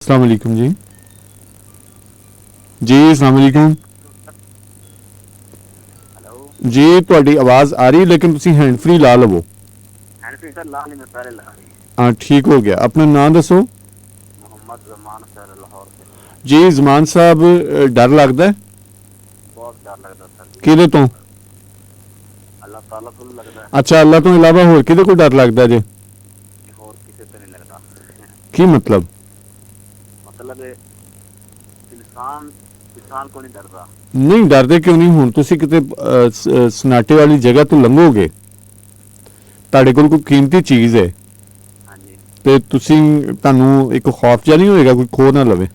अस्सलाम वालेकुम जी। जी अस्सलाम वालेकुम हेलो। जी। ਤੁਹਾਡੀ ਆਵਾਜ਼ ਆ ਰਹੀ ਲੇਕਿन ਤੁਸੀਂ हैंड फ्री ला ਲਵੋ। हैंड सर ला नहीं, मैं पहले ला रही। हाँ ठीक हो गया। अपना नाम दसो मोहम्मद जमान सर, लाहौर से। जी। ਜ਼ਮਾਨ ਸਾਹਿਬ डर लगता है बहुत डर लगता सर जी। किहदे तो? अल्लाह ताला को भी लगता है अच्छा अल्लाह तो इलावा होर किहदे को डर लगता है जी? कि और किसी से नहीं लगता। की मतलब? मतलब है, इंसान इंसान को नहीं डरता। नहीं डरते क्यों नहीं? ਹੁਣ ਤੁਸੀਂ ਕਿਤੇ ਸਨਾਟੇ ਵਾਲੀ ਜਗ੍ਹਾ ਤੋਂ ਲੰਘੋਗੇ, ਤੁਹਾਡੇ ਕੋਲ ਕੋਈ ਕੀਮਤੀ ਚੀਜ਼ ਹੈ हाँ जी। ਤੇ ਤੁਸੀਂ ਤੁਹਾਨੂੰ ਇੱਕ ਖੌਫ ਜਿਹਾ ਨਹੀਂ ਹੋਏਗਾ ਕੋਈ ਖੋ ਨਾ ਲਵੇ?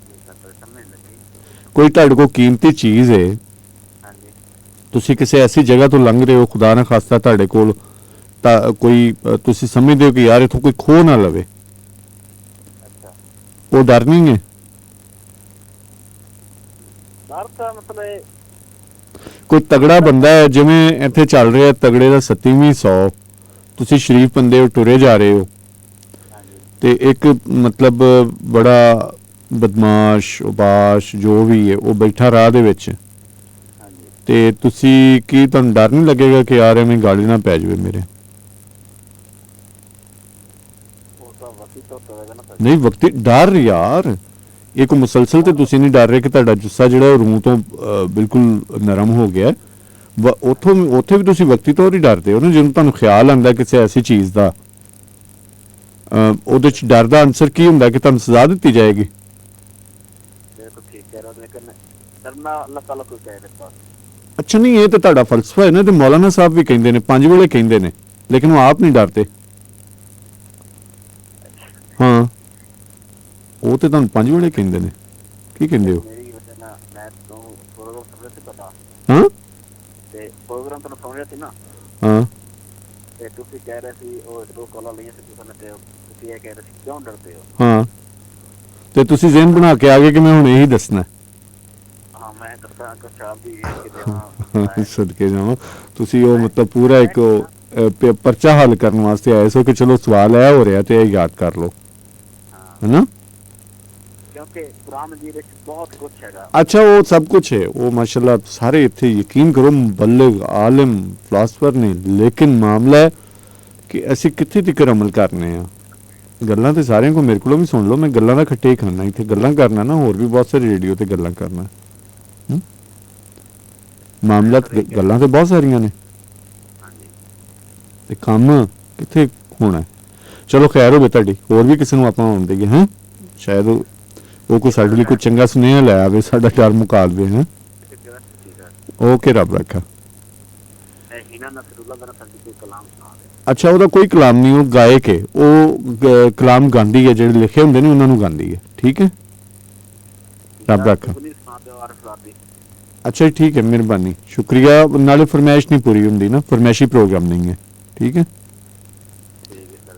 नहीं सर, तो समझ नहीं लगी। ਕੋਈ ਤੁਹਾਡੇ ਕੋਲ ਕੀਮਤੀ ਚੀਜ਼ ਹੈ, हाँ जी। ਤੁਸੀਂ ਕਿਸੇ ਐਸੀ ਜਗ੍ਹਾ ਤੋਂ ਲੰਘ ਰਹੇ ਹੋ, ਖੁਦਾ ਨਾ ਖਾਸਤਾ ਤੁਹਾਡੇ ਕੋਲ ਤਾਂ ਕੋਈ ਤੁਸੀਂ ਸਮਝਦੇ ਹੋ ਕਿ ਯਾਰ ਇਥੋਂ ਕੋਈ ਖੋ ਨਾ ਲਵੇ, अच्छा। ਉਹ ਡਰ ਨਹੀਂ ਹੈ? डर का मतलब है। ਕੋਈ ਤਗੜਾ ਬੰਦਾ ਹੈ ਜਿਵੇਂ ਇੱਥੇ ਚੱਲ ਰਿਹਾ ਤਗੜੇ ਦਾ 27ਵੀਂ 100, ਤੁਸੀਂ ਸ਼ਰੀਫ ਬੰਦੇ ਹੋ, ਟੁਰੇ ਜਾ ਰਹੇ ਹੋ हाँ जी। ਤੇ ਇੱਕ ਮਤਲਬ ਬੜਾ ਬਦਮਾਸ਼ ਉਬਾਸ਼ ਜੋ ਵੀ ਹੈ ਉਹ ਬੈਠਾ ਰਾਹ ਦੇ ਵਿੱਚ, हाँ जी। ਤੇ ਤੁਸੀਂ ਕੀ ਤੁਹਾਨੂੰ ਡਰ ਨਹੀਂ ਲੱਗੇਗਾ ਕਿ ਯਾਰ ਐਵੇਂ ਗਾਲੀ ਨਾ ਪੈ ਜਾਵੇ ਮੇਰੇ? वो तो वसी तो होगा ना सर। ਨਹੀਂ ਵਕਤੀ ਡਰ ਯਾਰ, ਇੱਕ ਮੁਸਲਸਲ ਤੇ ਤੁਸੀਂ ਨਹੀਂ ਡਰ ਰਹੇ ਕਿ ਤੁਹਾਡਾ ਜੁੱਸਾ ਜਿਹੜਾ ਉਹ ਰੂਹ ਤੋਂ ਬਿਲਕੁਲ ਨਰਮ ਹੋ ਗਿਆ, ਉੱਥੇ ਵੀ ਤੁਸੀਂ ਵਕਤੀ ਤੌਰ ਹੀ ਡਰਦੇ ਹੋ ਨਾ। ਜਦੋਂ ਤੁਹਾਨੂੰ ਖਿਆਲ ਆਉਂਦਾ ਕਿਸੇ ਐਸੀ ਚੀਜ਼ ਦਾ, ਉਹਦੇ ਚ ਡਰ ਦਾ ਅਨਸਰ ਕੀ ਹੁੰਦਾ ਕਿ ਤੁਹਾਨੂੰ ਸਜ਼ਾ ਦਿੱਤੀ ਜਾਏਗੀ? ये तो ठीक कह रहे हो, लेकिन डरना अल्लाह ताला को कह देता है। ਅੱਛਾ ਨਹੀਂ ਇਹ ਤਾਂ ਤੁਹਾਡਾ ਫਲਸਫਾ ਹੈ ਨਾ, ਤੇ ਮੌਲਾਨਾ ਸਾਹਿਬ ਵੀ ਕਹਿੰਦੇ ਨੇ 5 ਵੇਲੇ ਕਹਿੰਦੇ ਨੇ, ਲੇਕਿਨ ਉਹ ਆਪ ਨਹੀਂ ਡਰਦੇ। ਹਾਂ ਉਹ ਤੇ ਤੁਹਾਨੂੰ 5 ਵੇਲੇ ਕਹਿੰਦੇ ਨੇ, ਕੀ ਕਹਿੰਦੇ ਹੋ? मेरी वजह ना मैं तो प्रोग्राम समझ से पता ਹਾਂ ते प्रोग्राम तो समझ थी ना। ਹਾਂ ਤੇ ਤੁਸੀਂ ਕਹਿ ਰਹੇ ਸੀ ਉਹ ਇੱਕ ਦੋ ਕਾਲਾਂ ਲਈਆਂ ਸੀ ਤੁਸੀਂ ਤੇ ਤੁਸੀਂ ਇਹ ਕਹਿ ਰਹੇ ਸੀ ਕਿਉਂ ਡਰਦੇ ਹੋ। ਹਾਂ ਤੇ ਤੁਸੀਂ ਜ਼ਿਹਨ ਬਣਾ ਕੇ ਆ ਗਏ ਕਿ ਮੈਂ ਹੁਣ ਇਹੀ ਦੱਸਣਾ ਹਾਂ ਮੈਂ ਦੱਸਾਂ ਕਿ ਸ਼ਾਮ ਦੀ ਕਿਤੇ ਹਾਂ ਸਦਕੇ ਜਾਵਾਂ। ਤੁਸੀਂ ਉਹ ਮਤਲਬ ਪੂਰਾ ਇੱਕ ਪਰਚਾ ਹੱਲ ਕਰਨ ਵਾਸਤੇ ਆਏ ਸੋ ਕਿ ਚਲੋ ਸਵਾਲ ਇਹ ਹੋ ਰਿਹਾ ਤੇ ਇਹ ਯਾਦ ਕਰ ਲਓ, ਹਾਂ ਹੈ ਨਾ? ਕਿਉਂਕਿ ਕੁਰਾਨ ਮਜੀਦ ਵਿੱਚ ਬਹੁਤ ਕੁਝ ਹੈਗਾ। ਅੱਛਾ ਉਹ ਸਭ ਕੁਝ ਹੈ, ਉਹ ਮਾਸ਼ਾਅੱਲਾ ਸਾਰੇ ਇੱਥੇ ਯਕੀਨ ਕਰੋ ਮੁਬੱਲਿਗ ਆਲਿਮ ਫਿਲਾਸਫਰ ਨੇ, ਲੇਕਿਨ ਮਾਮਲਾ ਹੈ ਕਿ ਅਸੀਂ ਕਿੱਥੇ ਤੱਕ ਅਮਲ ਕਰਨੇ ਆ। ਗੱਲਾਂ ਤੇ ਸਾਰਿਆਂ ਕੋ ਮੇਰੇ ਕੋਲੋਂ ਵੀ ਸੁਣ ਲਓ, ਮੈਂ ਗੱਲਾਂ ਦਾ ਖੱਟੇ ਹੀ ਖਾਣਾ, ਇੱਥੇ ਗੱਲਾਂ ਕਰਨਾ ਨਾ, ਹੋਰ ਵੀ ਬਹੁਤ ਸਾਰੇ ਰੇਡੀਓ ਤੇ ਗੱਲਾਂ ਕਰਨਾ। ਮਾਮਲਾ ਗੱਲਾਂ ਤੇ ਬਹੁਤ ਸਾਰੀਆਂ ਨੇ ਹਾਂਜੀ ਤੇ ਕੰਮ ਕਿੱਥੇ ਹੋਣਾ। ਚਲੋ ਖੈਰ ਹੋਵੇ ਤੁਹਾਡੀ, ਹੋਰ ਵੀ ਕਿਸੇ ਨੂੰ ਆਪਾਂ ਆਉਣ ਦੇਈਏ ਹੈ, ਸ਼ਾਇਦ ਉਹ ਕੋਈ ਸਾਡੇ ਲਈ ਕੋਈ ਚੰਗਾ ਸੁਨੇਹਾ ਲੈ ਆਵੇ, ਸਾਡਾ ਡਰ ਮੁਕਾ ਦੇਵੇ ਹੈ। ਠੀਕ ਹੈ। ਓਕੇ ਰੱਬ ਰੱਖਾ। ਇਹ ਹੀਨਾ ਨਸਰੁੱਲਾ ਦਾ ਸੰਦੀ ਕੋਈ ਕਲਾਮ ਸੁਣਾ ਦੇ। ਅੱਛਾ ਉਹਦਾ ਕੋਈ ਕਲਾਮ ਨਹੀਂ, ਉਹ ਗਾਇਕ ਹੈ, ਉਹ ਕਲਾਮ ਗਾਉਂਦੀ ਹੈ, ਜਿਹੜੇ ਲਿਖੇ ਹੁੰਦੇ ਨੇ ਉਹਨਾਂ ਨੂੰ ਗਾਉਂਦੀ ਹੈ। ਠੀਕ ਹੈ ਰੱਬ ਰੱਖਾ। ਪੁਲਿਸ ਸੁਣਾ ਦਿਓ ਆਰਫ ਰਾਦੀ। ਅੱਛਾ ਜੀ ਠੀਕ ਹੈ, ਮਿਹਰਬਾਨੀ ਸ਼ੁਕਰੀਆ। ਨਾਲੇ ਫਰਮਾਇਸ਼ ਨਹੀਂ ਪੂਰੀ ਹੁੰਦੀ ਨਾ, ਫਰਮਾਇਸ਼ੀ ਪ੍ਰੋਗਰਾਮ ਨਹੀਂ ਹੈ। ਠੀਕ ਹੈ।